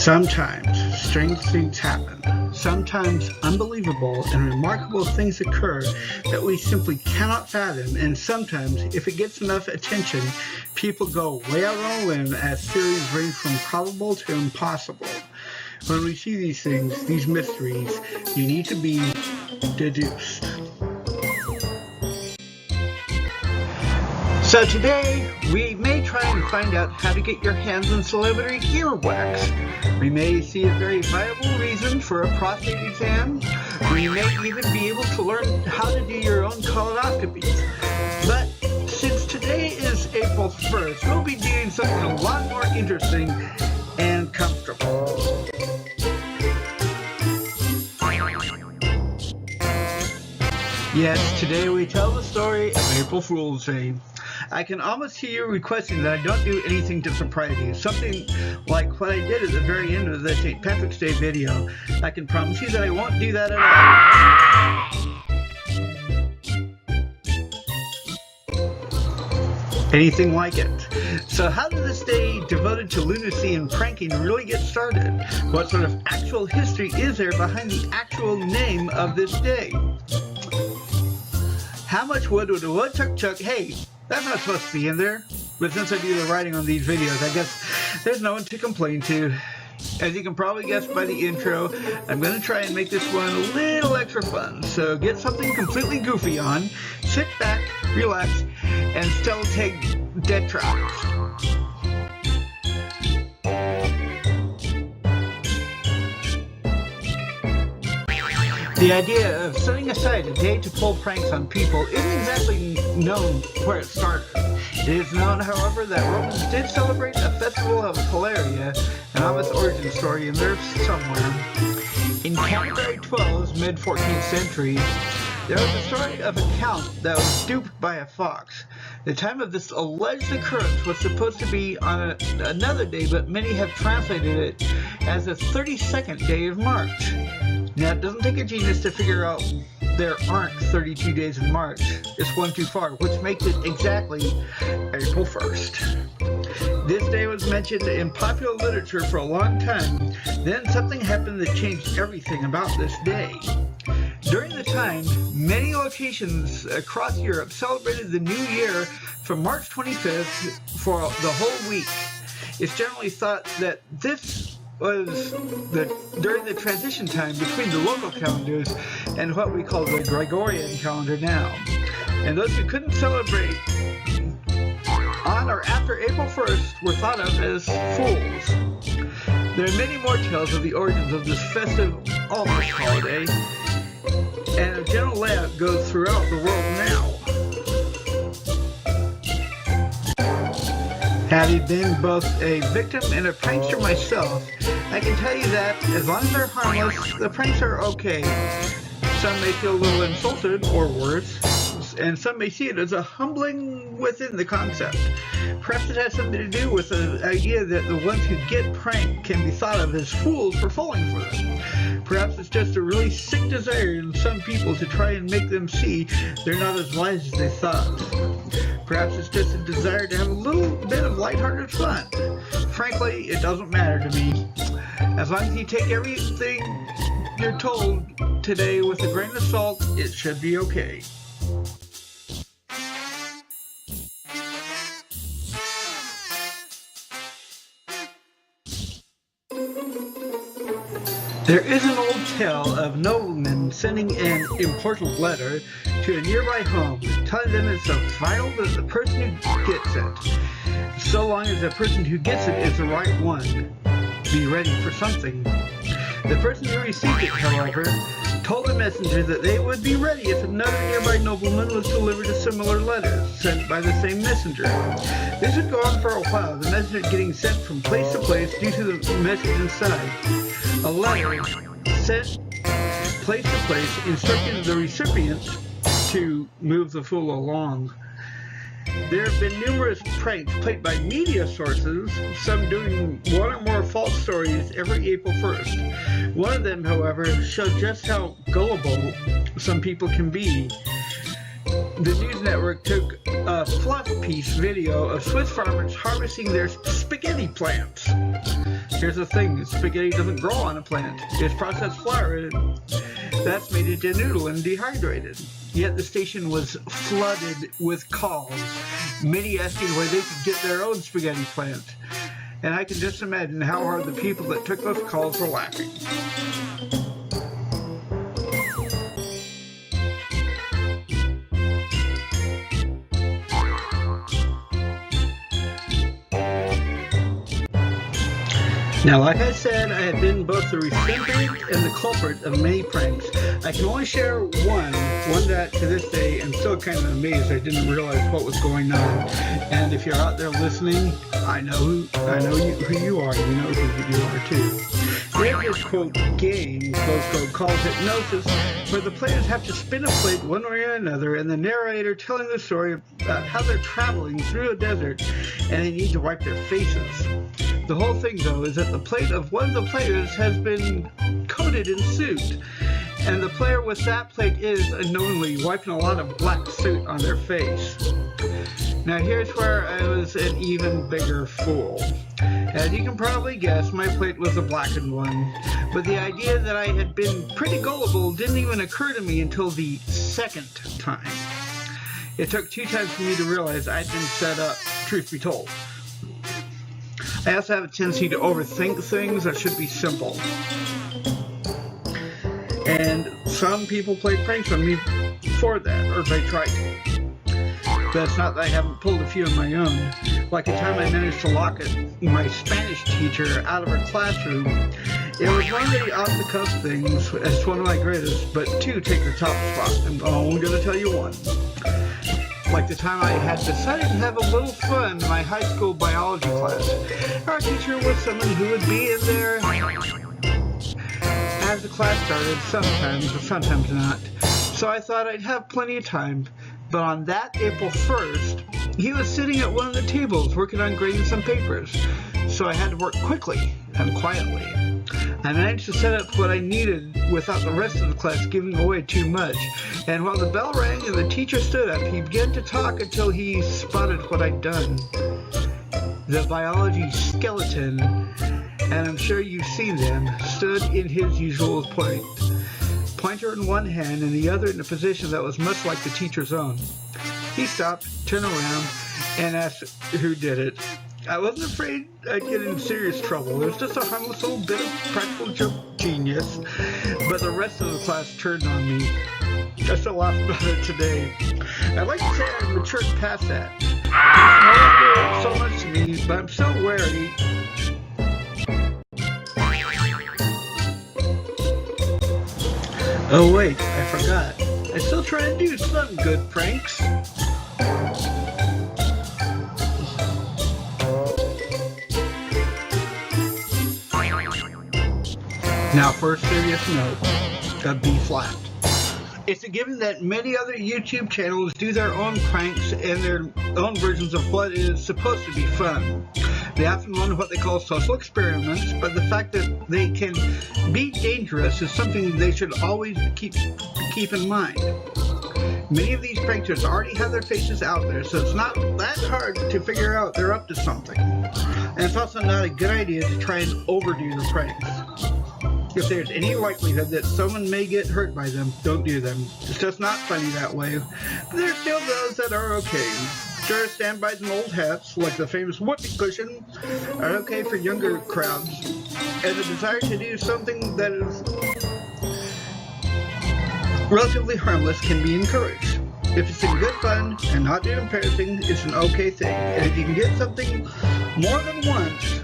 Sometimes strange things happen. Sometimes unbelievable and remarkable things occur that we simply cannot fathom, and sometimes, if it gets enough attention, people go way out on a limb as theories range from probable to impossible. When we see these things, these mysteries, you need to be deduced. So today, we may try and find out how to get your hands on celebrity earwax. We may see a very viable reason for a prostate exam. We may even be able to learn how to do your own colonoscopies. But since today is April 1st, we'll be doing something a lot more interesting and comfortable. Yes, today we tell the story of April Fool's Day. I can almost hear you requesting that I don't do anything to surprise you. Something like what I did at the very end of the St. Patrick's Day video. I can promise you that I won't do that at all. Anything like it. So how did this day devoted to lunacy and pranking really get started? What sort of actual history is there behind the actual name of this day? How much wood would a woodchuck chuck? Hey, that's not supposed to be in there. But since I do the writing on these videos, I guess there's no one to complain to. As you can probably guess by the intro, I'm going to try and make this one a little extra fun. So get something completely goofy on, sit back, relax, and still take dead tracks. The idea of setting aside a day to pull pranks on people isn't exactly known where it started. It is known, however, that Romans did celebrate a festival of Hilaria, an obvious origin story in there somewhere. In Canterbury 12's mid-14th century, there was a story of a count that was duped by a fox. The time of this alleged occurrence was supposed to be on another day, but many have translated it as the 32nd day of March. Now, it doesn't take a genius to figure out there aren't 32 days in March. It's one too far, which makes it exactly April 1st. This day was mentioned in popular literature for a long time. Then something happened that changed everything about this day. During the time, many locations across Europe celebrated the New Year from March 25th for the whole week. It's generally thought that this was during the transition time between the local calendars and what we call the Gregorian calendar now. And those who couldn't celebrate on or after April 1st were thought of as fools. There are many more tales of the origins of this festive almost holiday, and a general layout goes throughout the world now. Having been both a victim and a prankster myself, I can tell you that as long as they're harmless, the pranks are okay. Some may feel a little insulted, or worse, and some may see it as a humbling within the concept. Perhaps it has something to do with the idea that the ones who get pranked can be thought of as fools for falling for them. Perhaps it's just a really sick desire in some people to try and make them see they're not as wise as they thought. Perhaps it's just a desire to have a little bit of lighthearted fun. Frankly, it doesn't matter to me. As long as you take everything you're told today with a grain of salt, it should be okay. There is an old tale of noblemen sending an important letter to a nearby home, telling them it's so vital that the person who gets it, so long as the person who gets it is the right one, be ready for something. The person who received it, however, told the messenger that they would be ready if another nearby nobleman was delivered a similar letter, sent by the same messenger. This would go on for a while, the messenger getting sent from place to place due to the message inside. A letter sent place to place instructing the recipient to move the fool along. There have been numerous pranks played by media sources, some doing one or more false stories every April 1st. One of them, however, showed just how gullible some people can be. The news network took a fluff piece video of Swiss farmers harvesting their spaghetti plants. Here's the thing, spaghetti doesn't grow on a plant. It's processed flour. That's made into noodle and dehydrated. Yet the station was flooded with calls, many asking where they could get their own spaghetti plant. And I can just imagine how hard the people that took those calls were laughing. Now, like I said, I have been both the recipient and the culprit of many pranks. I can only share one that to this day I'm still kind of amazed I didn't realize what was going on. And if you're out there listening, I know who you are. You know who you are too. This quote game, close quote, called hypnosis, where the players have to spin a plate one way or another, and the narrator telling the story about how they're traveling through a desert and they need to wipe their faces. The whole thing, though, is that the plate of one of the players has been coated in soot, and the player with that plate is unknowingly wiping a lot of black soot on their face. Now here's where I was an even bigger fool. As you can probably guess, my plate was a blackened one, but the idea that I had been pretty gullible didn't even occur to me until the second time. It took 2 times for me to realize I'd been set up, truth be told. I also have a tendency to overthink things that should be simple. And some people play pranks on me for that, or they try to. But it's not that I haven't pulled a few of my own. Like the time I managed to lock my Spanish teacher out of her classroom. It was one of the off-the-cuff things. It's one of my greatest, but 2 take the top spot. I'm only going to tell you one. Like the time I had decided to have a little fun in my high school biology class. Our teacher was someone who would be in there as the class started, sometimes, but sometimes not. So I thought I'd have plenty of time. But on that April 1st, he was sitting at one of the tables working on grading some papers. So I had to work quickly and quietly. I managed to set up what I needed without the rest of the class giving away too much. And while the bell rang and the teacher stood up, he began to talk until he spotted what I'd done. The biology skeleton, and I'm sure you've seen them, stood in his usual pointer in one hand and the other in a position that was much like the teacher's own. He stopped, turned around, and asked who did it. I wasn't afraid I'd get in serious trouble. It was just a harmless little bit of practical joke genius. But the rest of the class turned on me. I still laugh about it today. I'd like to say I've matured past that. It's no longer so much to me, but I'm still wary. Oh wait, I forgot. I still try to do some good pranks. Now for a serious note, a B flat. It's a given that many other YouTube channels do their own pranks and their own versions of what is supposed to be fun. They often run what they call social experiments, but the fact that they can be dangerous is something they should always keep in mind. Many of these pranksters already have their faces out there, so it's not that hard to figure out they're up to something. And it's also not a good idea to try and overdo the pranks. If there's any likelihood that someone may get hurt by them, don't do them. It's just not funny that way. But there's still those that are okay. Sure, standbys and old hats, like the famous whoopee cushion, are okay for younger crowds. And the desire to do something that is relatively harmless can be encouraged. If it's in good fun and not too embarrassing, it's an okay thing. And if you can get something more than once,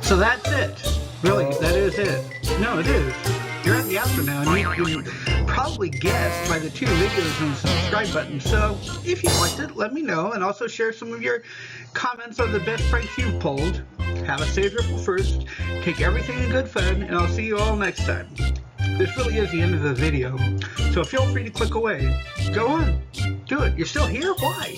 so that's it. Really, that is it. No, it is. You're at the outro now, and you can probably guess by the 2 videos and the subscribe button. So, if you liked it, let me know, and also share some of your comments on the best pranks you've pulled. Have a safe April 1st. Take everything in good fun, and I'll see you all next time. This really is the end of the video, so feel free to click away. Go on. Do it. You're still here? Why?